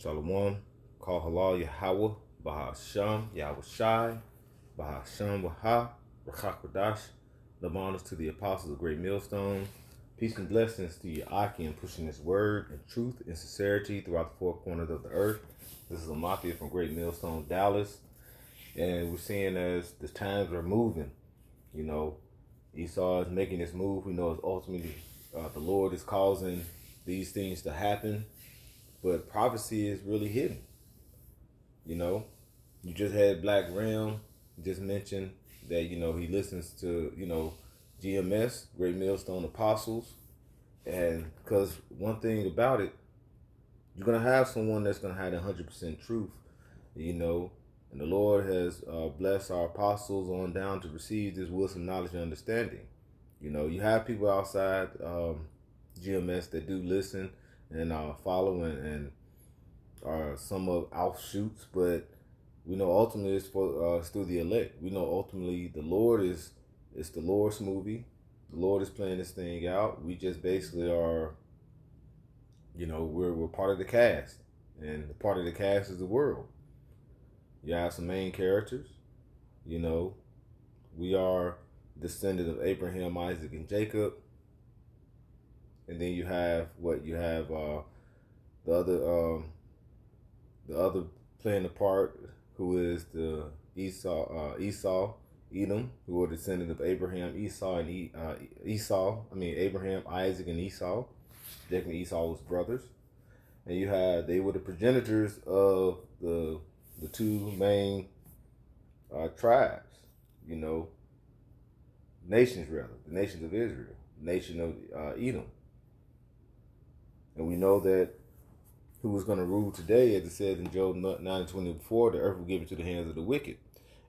Shalom, Call Halal Yahweh, Bahasham, Yahweh Shai, Bahasham Waha, Rachakodash, love honors to the apostles of Great Millstone. Peace and blessings to your Aki and pushing this word and truth and sincerity throughout the four corners of the earth. This is Amathia from Great Millstone, Dallas. And we're seeing as the times are moving, Esau is making this move. We know it's ultimately the Lord is causing these things to happen. But prophecy is really hidden. You just had Black Ram just mentioned that, he listens to, GMS, Great Millstone Apostles. And because one thing about it, you're going to have someone that's going to have 100% truth, and the Lord has blessed our apostles on down to receive this wisdom, knowledge, and understanding. You have people outside GMS that do listen and follow and are some of offshoots, but we know ultimately it's for through the elect. We know ultimately it's the Lord's movie. The Lord is playing this thing out. We just basically are, we're part of the cast, and the part of the cast is the world. You have some main characters. We are descendant of Abraham, Isaac, and Jacob. And then you have the other playing the part, who is the Esau, Edom, who are descendant of Abraham, Abraham, Isaac, and Esau. Jacob and Esau was brothers. And they were the progenitors of the two main tribes, nations rather, the nations of Israel, nation of Edom. And we know that who was going to rule today, as it says in Job 9:24, the earth will give it to the hands of the wicked.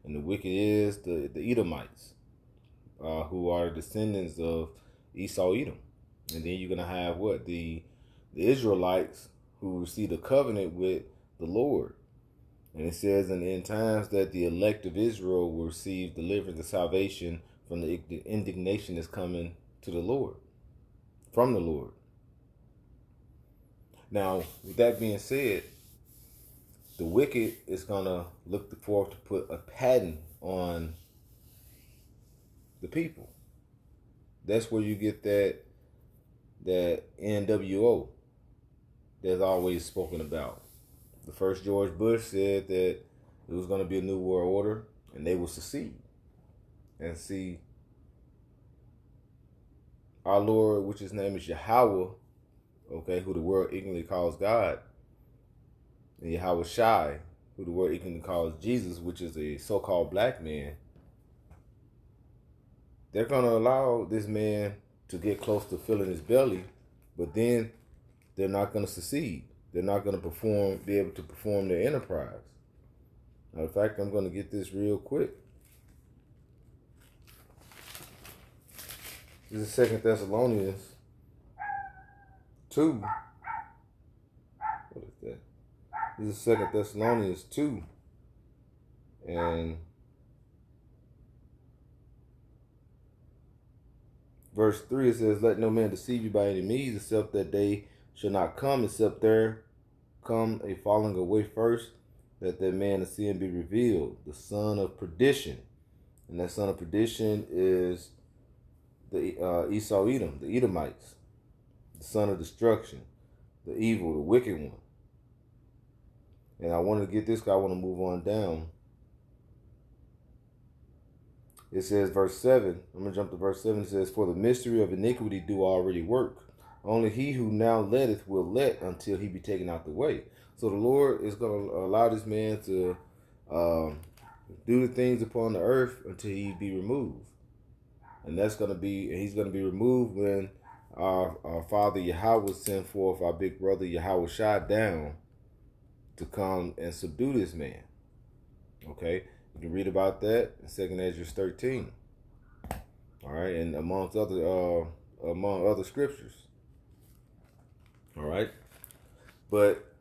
And the wicked is the Edomites, who are descendants of Esau, Edom. And then you're going to have the Israelites who receive the covenant with the Lord. And it says in the end times that the elect of Israel will receive deliverance and salvation from the indignation that's coming to the Lord, from the Lord. Now, with that being said, the wicked is going to look forward to put a patent on the people. That's where you get that NWO that's always spoken about. The first George Bush said that it was going to be a new world order and they will succeed. And see, our Lord, which his name is Yahweh, who the world ignorantly calls God, and Yahweh Shai, who the world ignorantly calls Jesus, which is a so-called black man, they're going to allow this man to get close to filling his belly, but then they're not going to succeed. They're not going to be able to perform their enterprise. Now, in fact, I'm going to get this real quick. This is 2 Thessalonians 2. What is that? This is 2 Thessalonians 2. And verse 3, it says, "Let no man deceive you by any means, except that day shall not come, except there come a falling away first, that man of sin be revealed, the son of perdition." And that son of perdition is the Esau, Edom, the Edomites, the son of destruction, the evil, the wicked one. And I want to get this guy. I want to move on down. It says, verse 7. I'm going to jump to verse 7. It says, "For the mystery of iniquity do already work. Only he who now letteth will let until he be taken out the way." So the Lord is going to allow this man to do the things upon the earth until he be removed. And he's going to be removed when our Father Yahweh send forth our big brother Yahweh Shai down to come and subdue this man. Okay, you can read about that in 2 Ezra 13. All right, and among other scriptures. All right, but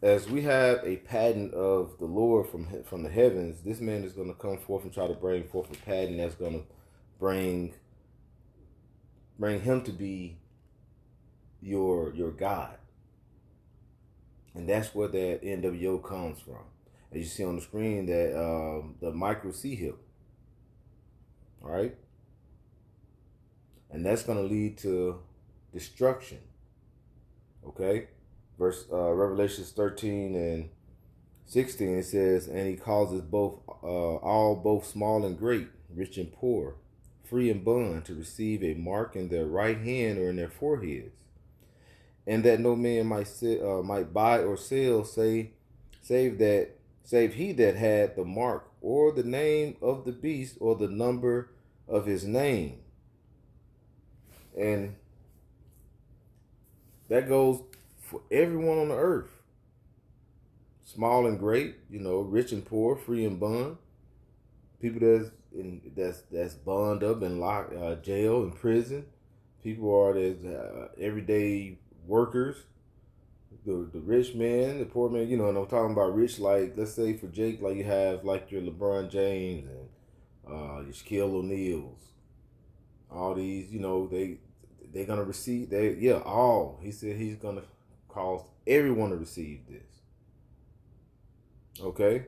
as we have a patent of the Lord from the heavens, this man is going to come forth and try to bring forth a patent that's going to bring him to be your God. And that's where that NWO comes from. As you see on the screen, that the micro C hip. All right? And that's going to lead to destruction. Okay? Revelations 13 and 16, it says, and he causes both small and great, rich and poor, free and bond, to receive a mark in their right hand or in their foreheads, and that no man might buy or sell, save he that had the mark or the name of the beast or the number of his name. And that goes for everyone on the earth. Small and great, rich and poor, free and bond. People that's bond up in jail and prison. People are everyday workers. The rich man, the poor man. And I'm talking about rich. Like, let's say for Jake, like you have like your LeBron James and your Shaquille O'Neals. All these, they're gonna receive. He said he's gonna cause everyone to receive this. Okay?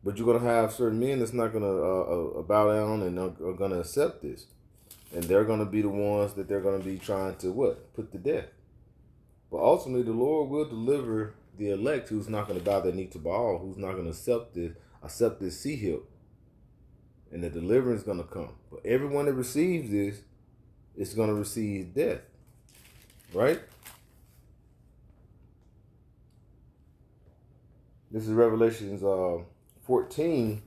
But you're going to have certain men that's not going to bow down and are going to accept this. And they're going to be the ones that they're going to be trying to put to death. But ultimately, the Lord will deliver the elect who's not going to bow their knee to Baal, who's not going to accept this sea hip. And the deliverance is going to come. But everyone that receives this is going to receive death. Right? This is Revelations 14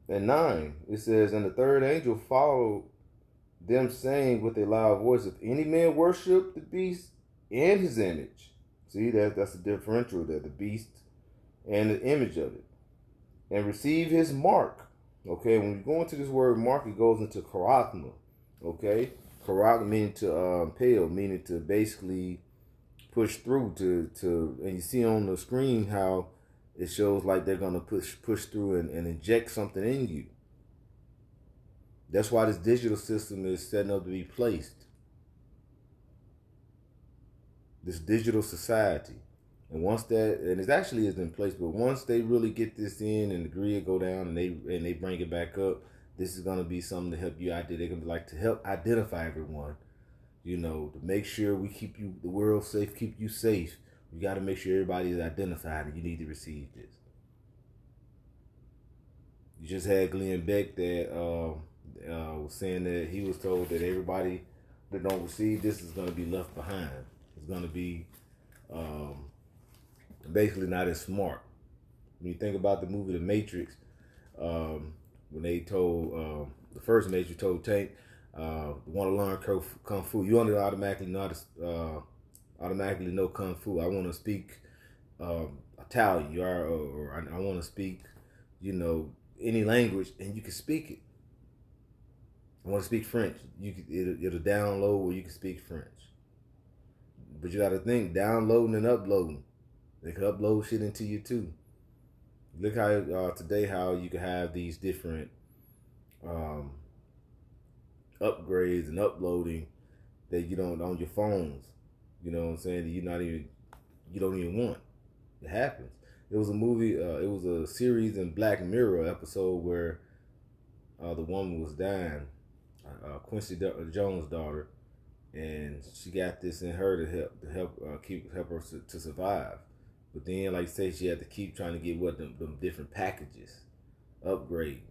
and 9. It says, and the third angel followed them, saying with a loud voice, if any man worship the beast and his image. See, that's the differential there, the beast and the image of it. And receive his mark. Okay, when you go into this word mark, it goes into charakma. Okay, charak meaning to pale, meaning to basically push through to and you see on the screen how it shows like they're gonna push through and inject something in you. That's why this digital system is setting up to be placed. This digital society. And once that, and it actually is in place, but once they really get this in and the grid go down and they bring it back up, this is gonna be something to help you out there. They're gonna be like to help identify everyone. To make sure we keep the world safe, keep you safe. We got to make sure everybody is identified and you need to receive this. You just had Glenn Beck that was saying that he was told that everybody that don't receive this is going to be left behind. It's going to be basically not as smart. When you think about the movie The Matrix, when they told, the first Matrix told Tank, want to learn kung fu. You only automatically know kung fu. I want to speak Italian, or I want to speak, any language, and you can speak it. I want to speak French. It'll download where you can speak French. But you got to think, downloading and uploading. They can upload shit into you too. Look how today how you can have these different upgrades and uploading that you don't on your phones. You know what I'm saying? That you don't even want. It happens. It was a movie. It was a series in Black Mirror episode where the woman was dying, Quincy Jones' daughter, and she got this in her to help her to survive. But then, like I say, she had to keep trying to get them different packages, upgrade.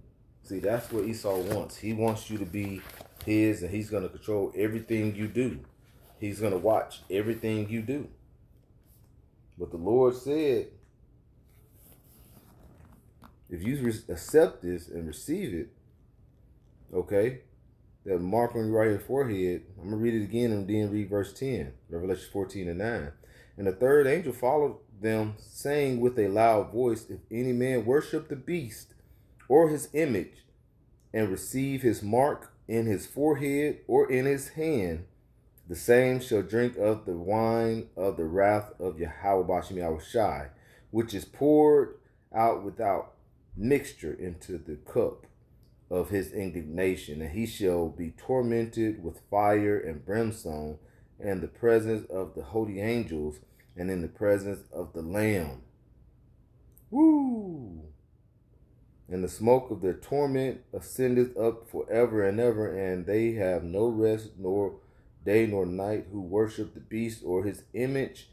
See, that's what Esau wants. He wants you to be his, and he's going to control everything you do. He's going to watch everything you do. But the Lord said, if you accept this and receive it, okay, that mark on your right hand forehead, I'm going to read it again and then read verse 10, Revelation 14 and 9. And the third angel followed them, saying with a loud voice, if any man worship the beast or his image and receive his mark in his forehead or in his hand, the same shall drink of the wine of the wrath of Yahweh Bashim Yahushai, which is poured out without mixture into the cup of his indignation, and he shall be tormented with fire and brimstone and the presence of the holy angels, and in the presence of the Lamb. Woo! And the smoke of their torment ascendeth up forever and ever, and they have no rest, nor day nor night, who worship the beast or his image,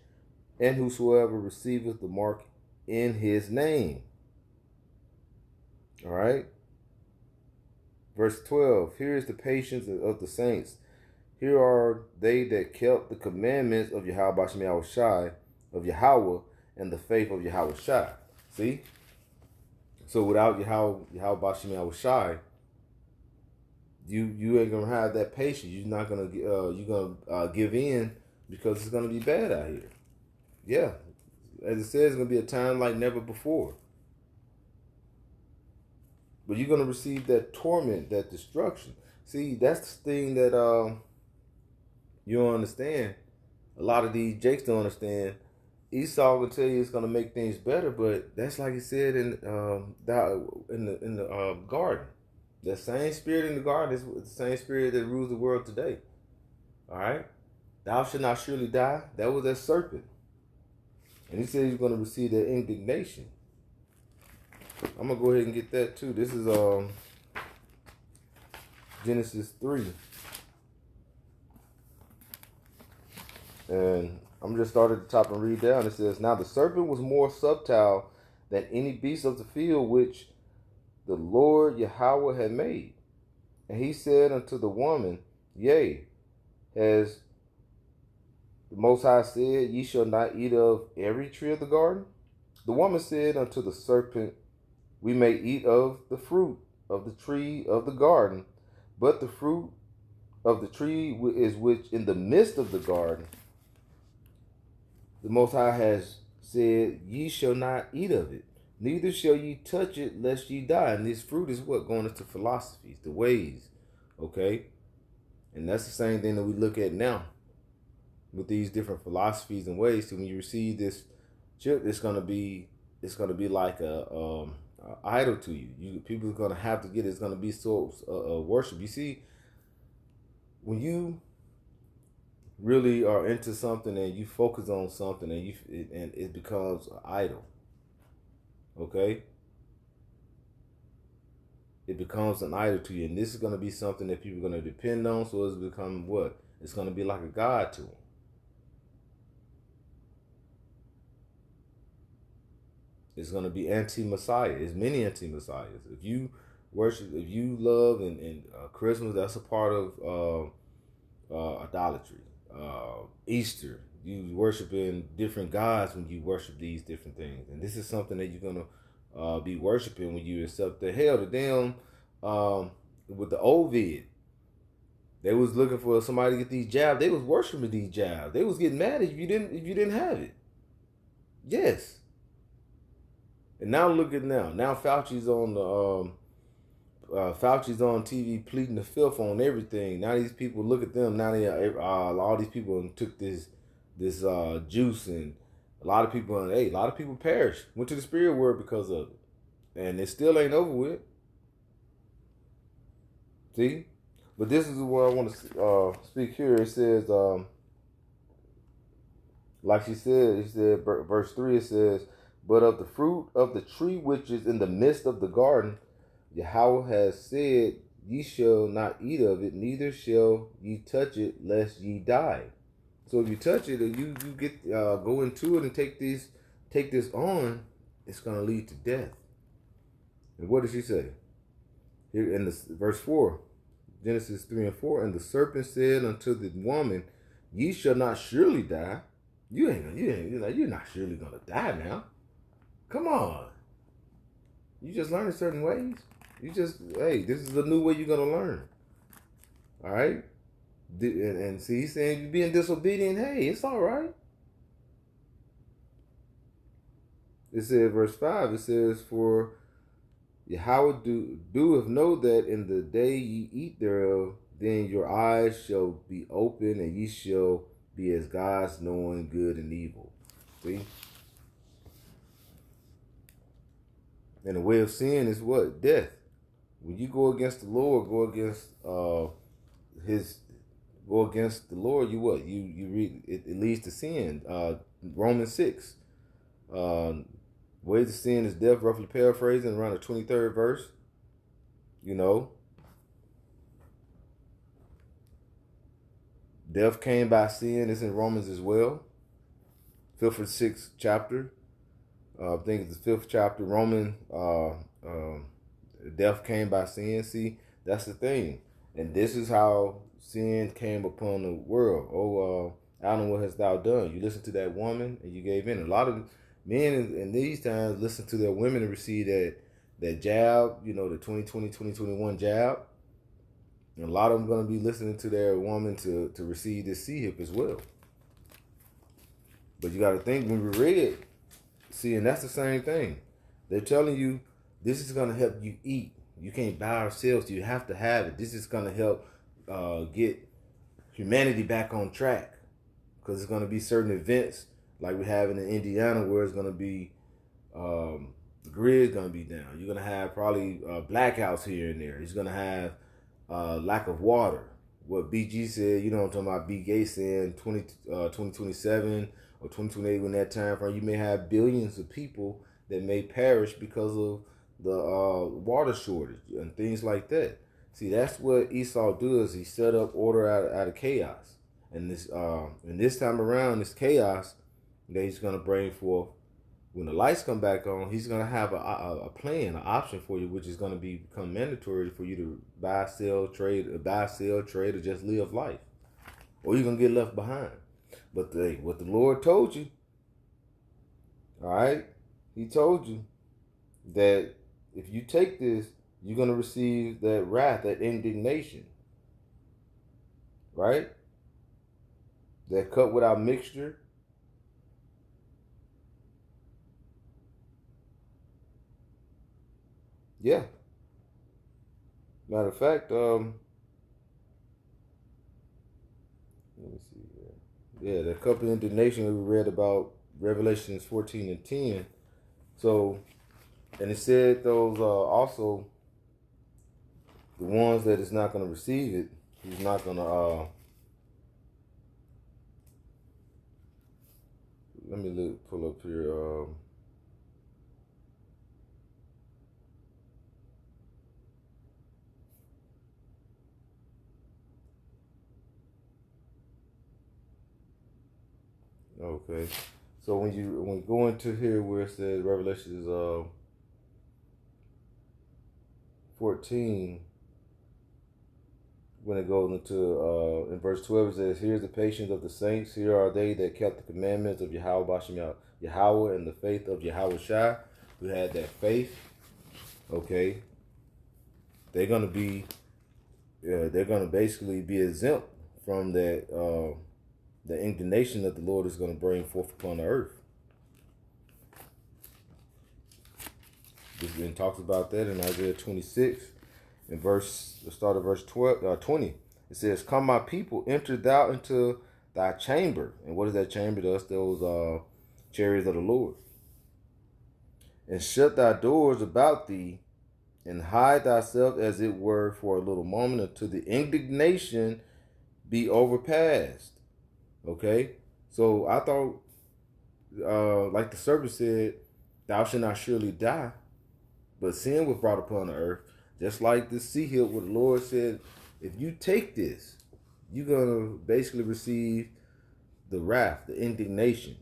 and whosoever receiveth the mark in his name. All right. Verse 12. Here is the patience of the saints. Here are they that kept the commandments of Yahweh Bashem Yahushai, of Yahweh, and the faith of Yahweh Shai. See? So without Yahweh Bashem Yahushai, you ain't gonna have that patience. You're not gonna give in, because it's gonna be bad out here. Yeah, as it says, it's gonna be a time like never before. But you're gonna receive that torment, that destruction. See, that's the thing that you don't understand. A lot of these jakes don't understand. Esau will tell you it's gonna make things better, but that's like he said in the garden. The same spirit in the garden is the same spirit that rules the world today. All right, thou shalt not surely die. That was that serpent, and he said he's gonna receive that indignation. I'm gonna go ahead and get that too. This is Genesis 3. And I'm just start at the top and read down. It says, now the serpent was more subtle than any beast of the field which the Lord Yahweh had made. And he said unto the woman, yea, has the Most High said, ye shall not eat of every tree of the garden? The woman said unto the serpent, we may eat of the fruit of the tree of the garden, but the fruit of the tree is which in the midst of the garden, the Most High has said, ye shall not eat of it, neither shall ye touch it, lest ye die. And this fruit is what? Going into philosophies, the ways, okay? And that's the same thing that we look at now with these different philosophies and ways. So when you receive this chip, it's gonna be like a idol to you. People are gonna have to get it. It's gonna be so worship. You see, when you really are into something and you focus on something and it becomes an idol, okay? It becomes an idol to you, and this is going to be something that people are going to depend on. So it's become what? It's going to be like a god to them. It's going to be anti-Messiah. There's many anti-Messiahs. If you worship, if you love and Christmas, that's a part of idolatry. Easter, you worshiping different gods when you worship these different things, and this is something that you're gonna be worshiping when you accept the hell. The damn with the Ovid, they was looking for somebody to get these jabs. They was worshiping these jabs. They was getting mad if you didn't have it. Yes. And now look at now. Now Fauci's on TV pleading the fifth on everything. Now these people look at them. Now they all these people took this juice, and a lot of people perished, went to the spirit world because of it, and it still ain't over with. See, but this is what I want to speak here. It says, like she said, it said verse 3. It says, but of the fruit of the tree which is in the midst of the garden, Yahweh has said, ye shall not eat of it, neither shall ye touch it, lest ye die. So if you touch it, and you get go into it and take this on, it's gonna lead to death. And what does she say? Here in this verse 4, Genesis 3 and 4, and the serpent said unto the woman, ye shall not surely die. You're not surely gonna die now. Come on. You just learn certain ways. This is a new way you're going to learn. All right? And see, he's saying you're being disobedient. Hey, it's all right. It says, verse 5, it says, for Yahweh doeth know that in the day ye eat thereof, then your eyes shall be open, and ye shall be as gods, knowing good and evil. See? And the way of sin is what? Death. When you go against the Lord, go against go against the Lord, you what? You read it leads to sin. Romans 6. Ways of sin is death, roughly paraphrasing, around the 23rd verse. You know, death came by sin. It's in Romans as well. 5th or 6th chapter. I think it's the 5th chapter. Death came by sin. See, that's the thing. And this is how sin came upon the world. Adam, what hast thou done? You listened to that woman and you gave in. A lot of men in these times listen to their women and receive that jab, the 2020, 2021 jab. And a lot of them going to be listening to their woman to receive this C-hip as well. But you got to think, when we read, see, and that's the same thing. They're telling you this is going to help you eat. You can't buy ourselves. You have to have it. This is going to help get humanity back on track. Because it's going to be certain events like we have in Indiana where it's going to be, the grid's going to be down. You're going to have probably blackouts here and there. He's going to have lack of water. What BG said, I'm talking about B. Gates saying 2027 or 2028 when that time frame, you may have billions of people that may perish because of the water shortage and things like that. See, that's what Esau does. He set up order out of chaos. And this time around, this chaos that he's going to bring forth, when the lights come back on, he's going to have a plan, an option for you, which is going to become mandatory for you to buy, sell, trade, or just live life. Or you're going to get left behind. But what the Lord told you, all right, he told you that if you take this, you're going to receive that wrath, that indignation, right? That cup without mixture. Yeah. Matter of fact, let me see here. Yeah, the cup of indignation we read about Revelations 14 and 10. So, and it said those also the ones that is not going to receive it, he's not going to let me pull up here. Okay, so when you go into here where it says Revelations 14, when it goes into in verse 12, it says, "Here's the patience of the saints. Here are they that kept the commandments of Yahweh and the faith of Yahweh Shai," who had that faith. Okay, they're gonna basically be exempt from that the indignation that the Lord is going to bring forth upon the earth. It talks about that in Isaiah 26, in start of verse 20. It says, "Come, my people, enter thou into thy chamber." And what is that chamber? That's those chariots of the Lord. "And shut thy doors about thee, and hide thyself as it were for a little moment, until the indignation be overpassed." Okay, so I thought, like the serpent said, "Thou shalt not surely die," but sin was brought upon the earth, just like the sea hill, where the Lord said, if you take this, you're gonna basically receive the wrath, the indignation.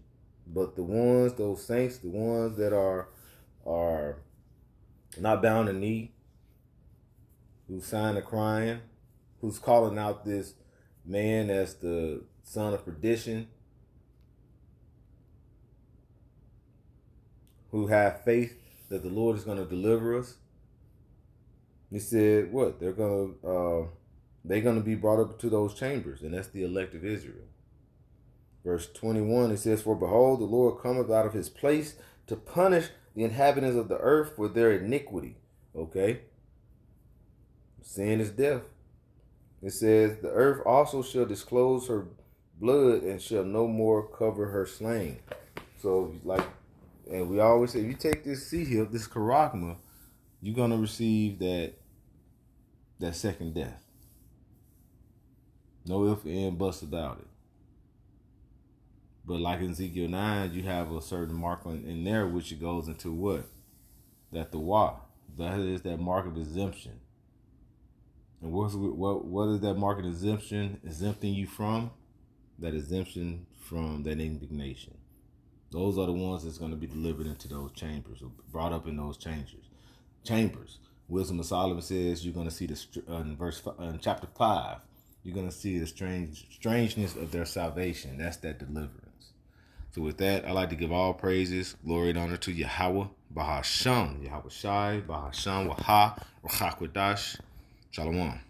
But those saints, the ones that are not bound to knee, who's sighing and crying, who's calling out this man as the son of perdition, who have faith that the Lord is going to deliver us. He said, what? They're going to be brought up to those chambers, and that's the elect of Israel. Verse 21, it says, "For behold, the Lord cometh out of his place to punish the inhabitants of the earth for their iniquity." Okay? Sin is death. It says, "The earth also shall disclose her blood and shall no more cover her slain." So, and we always say, if you take this sea this charagma, you're going to receive that second death. No ifs, and buts about it. But like in Ezekiel 9, you have a certain mark in there which it goes into what? That the wa. That is that mark of exemption. And what is that mark of exemption exempting you from? That exemption from that indignation. Those are the ones that's going to be delivered into those chambers, or brought up in those chambers. Wisdom of Solomon says you're going to see in chapter 5, you're going to see the strangeness of their salvation. That's that deliverance. So with that, I'd like to give all praises, glory, and honor to Yahweh, Bahasham, Yahweh Shai, Bahasham, Waha, Rachakwadash. Shalom.